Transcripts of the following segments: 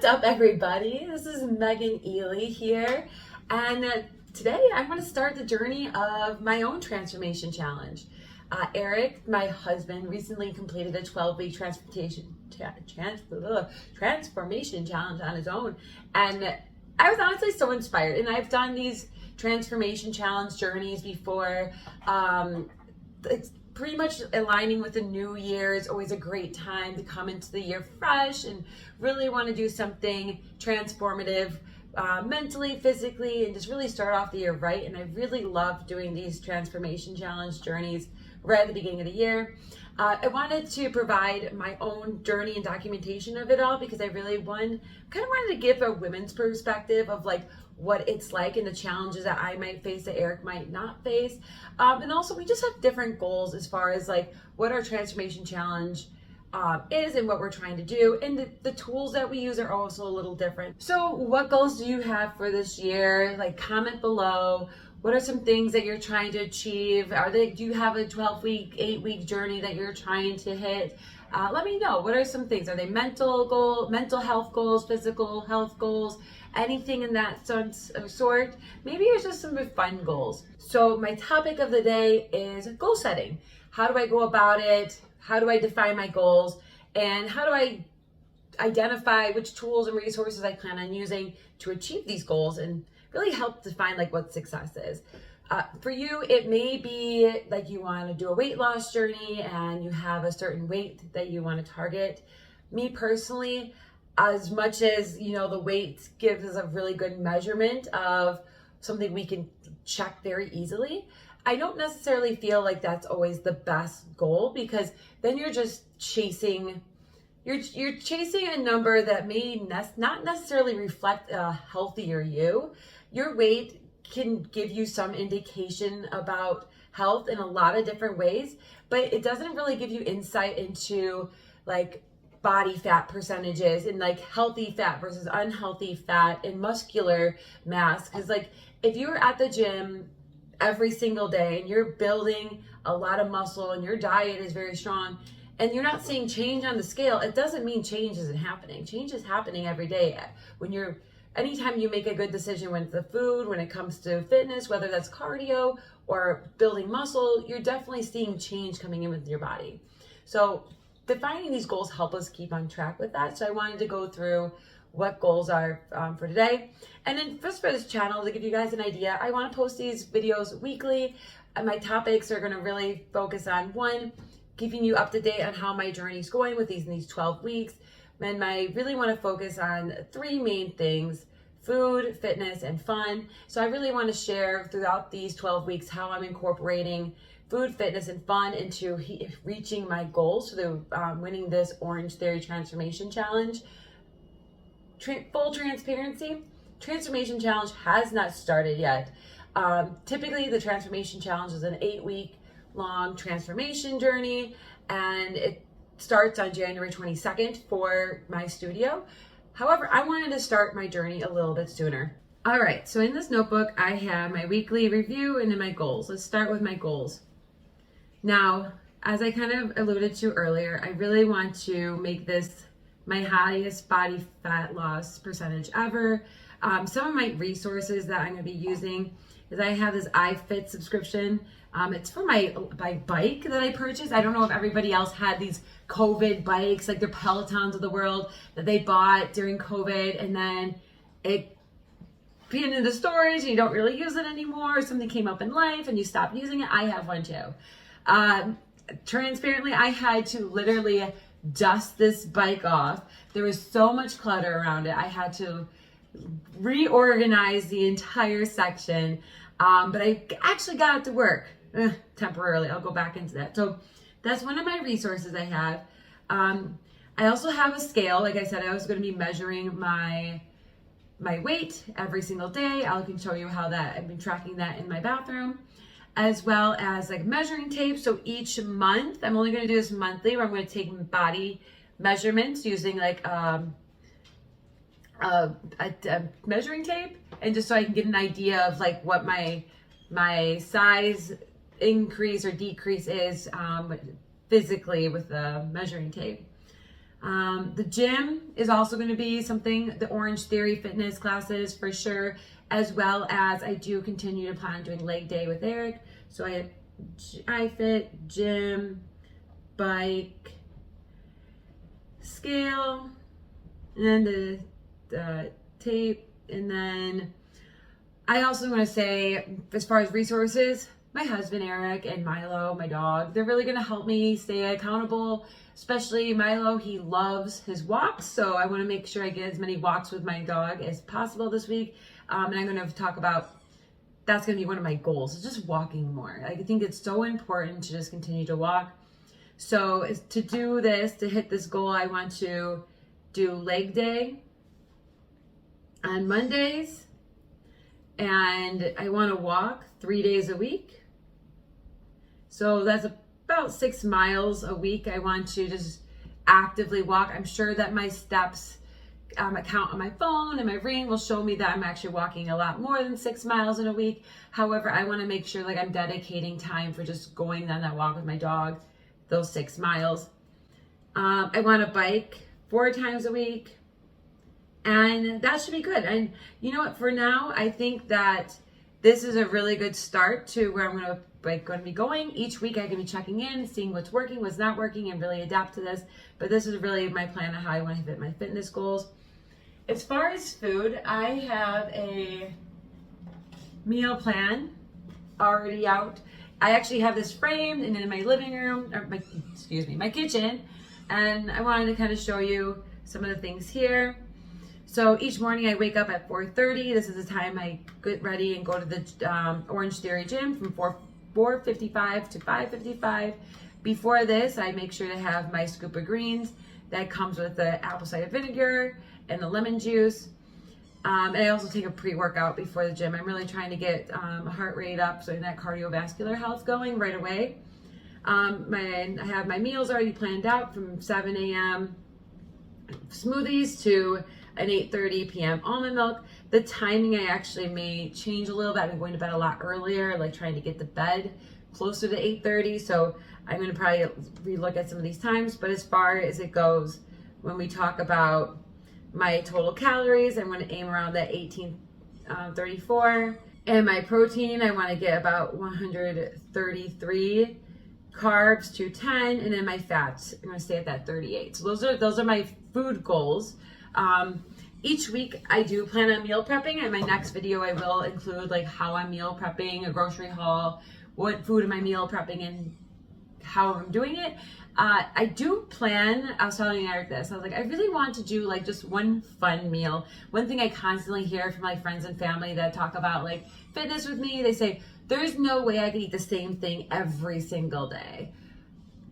What's up, everybody? This is Meg Ely here, and today I want to start the journey of my own transformation challenge. Eric, my husband, recently completed a 12-week transformation challenge on his own, and I was honestly so inspired. And I've done these transformation challenge journeys before. It's pretty much aligning with the new year is always a great time to come into the year fresh and really want to do something transformative mentally, physically, and just really start off the year right. And I really love doing these transformation challenge journeys right at the beginning of the year. I wanted to provide my own journey and documentation of it all because I really kind of wanted to give a women's perspective of like what it's like and the challenges that I might face that Eric might not face. And also we just have different goals as far as like what our transformation challenge is and what we're trying to do. And the tools that we use are also a little different. So what goals do you have for this year? Like, comment below. What are some things that you're trying to achieve? Do you have a 12-week, 8-week journey that you're trying to hit? Let me know. What are some things? Are they mental health goals, physical health goals, anything in that sort? Maybe it's just some fun goals. So my topic of the day is goal setting. How do I go about it? How do I define my goals? And how do I identify which tools and resources I plan on using to achieve these goals and really help define like what success is. For you, it may be like you want to do a weight loss journey and you have a certain weight that you want to target. Me personally, as much as the weight gives us a really good measurement of something we can check very easily, I don't necessarily feel like that's always the best goal, because then you're just chasing You're chasing a number that may not necessarily reflect a healthier you. Your weight can give you some indication about health in a lot of different ways, but it doesn't really give you insight into like body fat percentages and like healthy fat versus unhealthy fat and muscular mass. Because like if you're at the gym every single day and you're building a lot of muscle and your diet is very strong, and you're not seeing change on the scale, it doesn't mean change isn't happening. Change is happening every day. Anytime you make a good decision with the food, when it comes to fitness, whether that's cardio or building muscle, you're definitely seeing change coming in with your body. So defining these goals help us keep on track with that. So I wanted to go through what goals are for today. And then just for this channel, to give you guys an idea, I want to post these videos weekly. And my topics are going to really focus on keeping you up to date on how my journey is going with these 12 weeks. And I really want to focus on 3 main things: food, fitness, and fun. So I really want to share throughout these 12 weeks how I'm incorporating food, fitness, and fun into reaching my goals through winning this Orange Theory Transformation Challenge. Full transparency, Transformation Challenge has not started yet. Typically, the Transformation Challenge is an 8-week long transformation journey, and it starts on January 22nd for my studio. However, I wanted to start my journey a little bit sooner. All right, so in this notebook, I have my weekly review and then my goals. Let's start with my goals. Now, as I kind of alluded to earlier, I really want to make this my highest body fat loss percentage ever. Some of my resources that I'm going to be using is I have this iFit subscription. It's for my bike that I purchased. I don't know if everybody else had these COVID bikes, like the Pelotons of the world that they bought during COVID, and then it being in the storage and you don't really use it anymore, or something came up in life and you stopped using it. I have one too. Transparently, I had to literally dust this bike off. There was so much clutter around it. I had to reorganize the entire section, but I actually got it to work temporarily. I'll go back into that. So that's one of my resources I have. I also have a scale. Like I said, I was going to be measuring my weight every single day. I can show you how I've been tracking that in my bathroom, as well as like measuring tape. So each month, I'm only going to do this monthly, where I'm going to take body measurements using like a measuring tape, and just so I can get an idea of like what my size increase or decrease is physically with the measuring tape. The gym is also going to be something, the Orange Theory fitness classes for sure, as well as I do continue to plan on doing leg day with Eric. So I have iFit, gym, bike, scale, and then the tape. And then I also want to say, as far as resources, my husband Eric and Milo, my dog, they're really going to help me stay accountable. Especially Milo, he loves his walks, so I want to make sure I get as many walks with my dog as possible this week. And I'm going to talk about, that's going to be one of my goals, is just walking more. I think it's so important to just continue to walk. So to do this, to hit this goal, I want to do leg day on Mondays, and I want to walk 3 days a week. So that's about 6 miles a week. I want to just actively walk. I'm sure that my steps account on my phone and my ring will show me that I'm actually walking a lot more than 6 miles in a week. However, I want to make sure like I'm dedicating time for just going on that walk with my dog, those 6 miles. I want to bike 4 times a week, and that should be good. And you know what, for now, I think that this is a really good start to where I'm going to be going. Each week I can be checking in, seeing what's working, what's not working, and really adapt to this. But this is really my plan of how I want to hit my fitness goals. As far as food, I have a meal plan already out. I actually have this framed and in my living room, or my kitchen, and I wanted to kind of show you some of the things here. So each morning I wake up at 4:30. This is the time I get ready and go to the Orange Theory gym from 4:55 to 5:55. Before this, I make sure to have my scoop of greens that comes with the apple cider vinegar and the lemon juice. And I also take a pre-workout before the gym. I'm really trying to get heart rate up, so that cardiovascular health going right away. I have my meals already planned out from 7 a.m. smoothies to an 8:30 p.m. almond milk. The timing I actually may change a little bit. I'm going to bed a lot earlier, like trying to get to bed closer to 8:30. So I'm going to probably relook at some of these times. But as far as it goes, when we talk about my total calories, I'm going to aim around that 1834. And my protein, I want to get about 133. Carbs 210, and then my fats, I'm going to stay at that 38. So those are my food goals. Each week I do plan on meal prepping, and my next video I will include like how I'm meal prepping, a grocery haul, what food am I meal prepping, and how I'm doing it. I do plan, I was telling Eric this, I was like, I really want to do like just one fun meal. One thing I constantly hear from my friends and family that talk about like fitness with me, they say, there's no way I could eat the same thing every single day.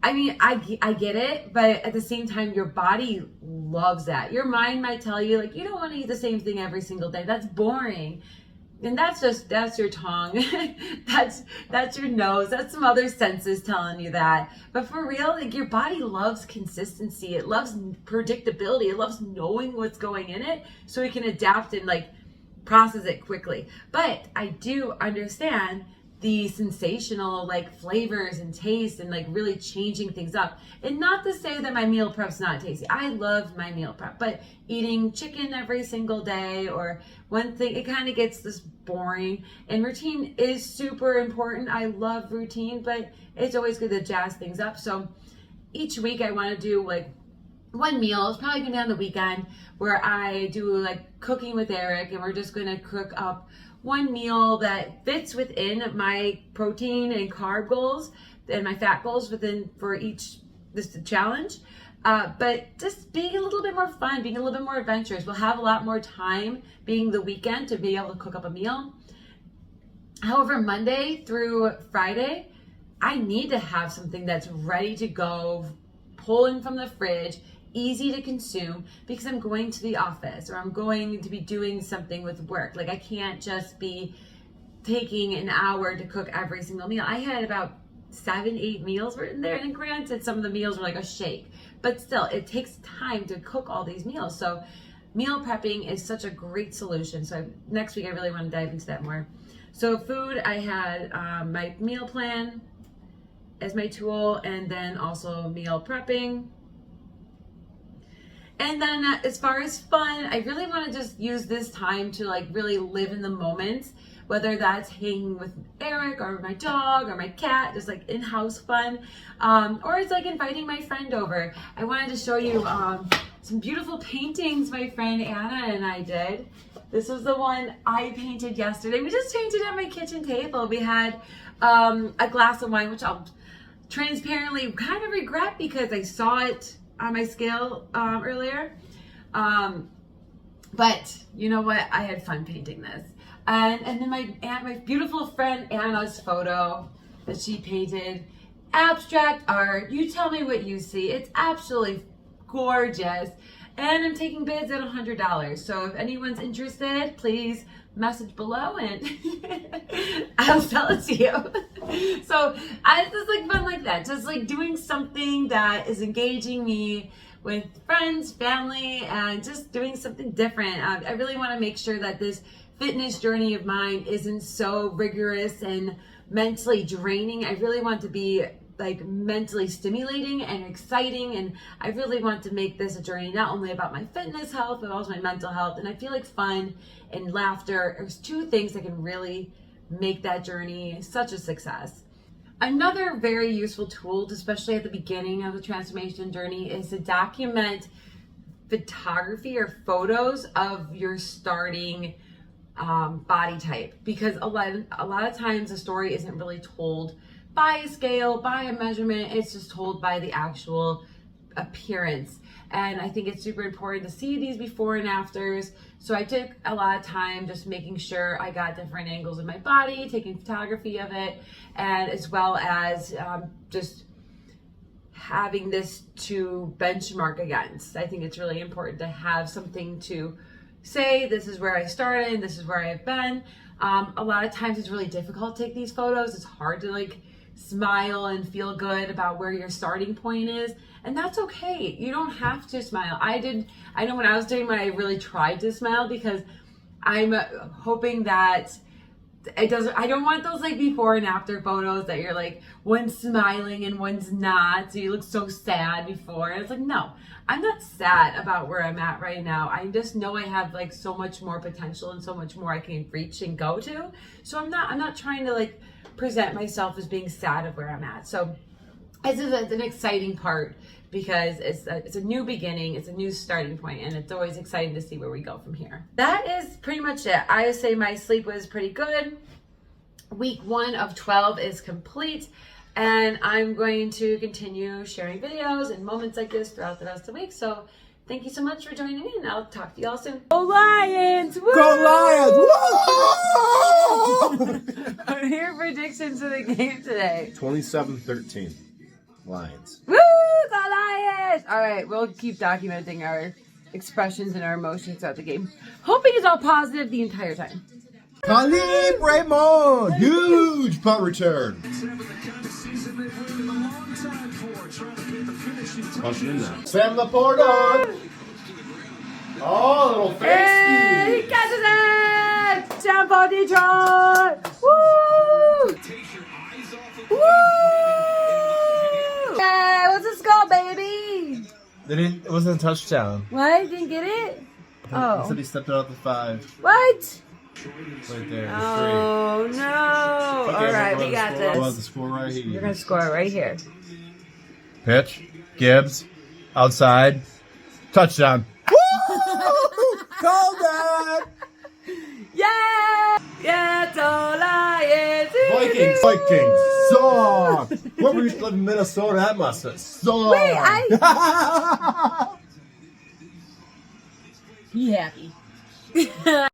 I mean, I get it, but at the same time, your body loves that. Your mind might tell you, like, you don't want to eat the same thing every single day. That's boring. And that's your tongue. that's your nose. That's some other senses telling you that. But for real, like, your body loves consistency. It loves predictability. It loves knowing what's going in it so it can adapt and, like, process it quickly. But I do understand the sensational like flavors and taste and like really changing things up. And not to say that my meal prep's not tasty. I love my meal prep, but eating chicken every single day or one thing, it kind of gets this boring. And routine is super important. I love routine, but it's always good to jazz things up. So each week I want to do like one meal. It's probably gonna be on the weekend where I do like cooking with Eric, and we're just gonna cook up one meal that fits within my protein and carb goals and my fat goals for each this challenge. But just being a little bit more fun, being a little bit more adventurous. We'll have a lot more time being the weekend to be able to cook up a meal. However, Monday through Friday, I need to have something that's ready to go, pulling from the fridge, easy to consume, because I'm going to the office or I'm going to be doing something with work. Like I can't just be taking an hour to cook every single meal. I had about 7-8 meals written there, and granted some of the meals were like a shake, but still it takes time to cook all these meals. So meal prepping is such a great solution. So next week I really want to dive into that more. So food, I had my meal plan as my tool, and then also meal prepping. And then as far as fun, I really want to just use this time to like really live in the moment, whether that's hanging with Eric or my dog or my cat, just like in-house fun, or it's like inviting my friend over. I wanted to show you some beautiful paintings my friend Anna and I did. This was the one I painted yesterday. We just painted at my kitchen table. We had a glass of wine, which I'll transparently kind of regret because I saw it on my scale earlier. But you know what? I had fun painting this. And then my beautiful friend Anna's photo that she painted. Abstract art. You tell me what you see. It's absolutely gorgeous. And I'm taking bids at $100. So if anyone's interested, please message below and I'll sell it to you. So I just like fun like that. Just like doing something that is engaging me with friends, family, and just doing something different. I really want to make sure that this fitness journey of mine isn't so rigorous and mentally draining. I really want to be like mentally stimulating and exciting, and I really want to make this a journey not only about my fitness health but also my mental health. And I feel like fun and laughter are two things that can really make that journey such a success. Another very useful tool, especially at the beginning of the transformation journey, is to document photography or photos of your starting body type, because a lot of times the story isn't really told by a scale, by a measurement. It's just told by the actual appearance. And I think it's super important to see these before and afters. So I took a lot of time just making sure I got different angles of my body, taking photography of it, and as well as just having this to benchmark against. I think it's really important to have something to say, this is where I started, this is where I've been. A lot of times it's really difficult to take these photos. It's hard to like smile and feel good about where your starting point is, and that's okay. You don't have to smile. I know when I was doing mine, I really tried to smile because I'm hoping that I don't want those like before and after photos that you're like one's smiling and one's not, so you look so sad before. And it's like, no, I'm not sad about where I'm at right now. I just know I have like so much more potential and so much more I can reach and go to. So I'm not trying to like present myself as being sad of where I'm at. So this is an exciting part because it's a new beginning, it's a new starting point, and it's always exciting to see where we go from here. That is pretty much it. I would say my sleep was pretty good. Week 1 of 12 is complete, and I'm going to continue sharing videos and moments like this throughout the rest of the week. So thank you so much for joining me, and I'll talk to you all soon. Go Lions! Woo! Go Lions! Woo! What are your predictions for the game today? 27-13. Lions. Woo! Go Lions! All right, we'll keep documenting our expressions and our emotions throughout the game. Hoping it's all positive the entire time. Khalid Raymond! Huge punt return. Punch it in there. Sam Laporta! Oh, little Hey, fancy. he catches it! Jump on Detroit! Woo! Woo! Hey, what's the score, baby? It wasn't a touchdown. What? Didn't get it? Oh. He said he stepped out the 5. What? Right there. Oh, no. All right, we got I want the this. score right here. You're going to score right here. Pitch. Gibbs. Outside. Touchdown. Woo! Call that! Yeah! Yeah, Go Lions! Vikings suck! Whoever used to live in Minnesota, that must have sucked. Wait, Be happy.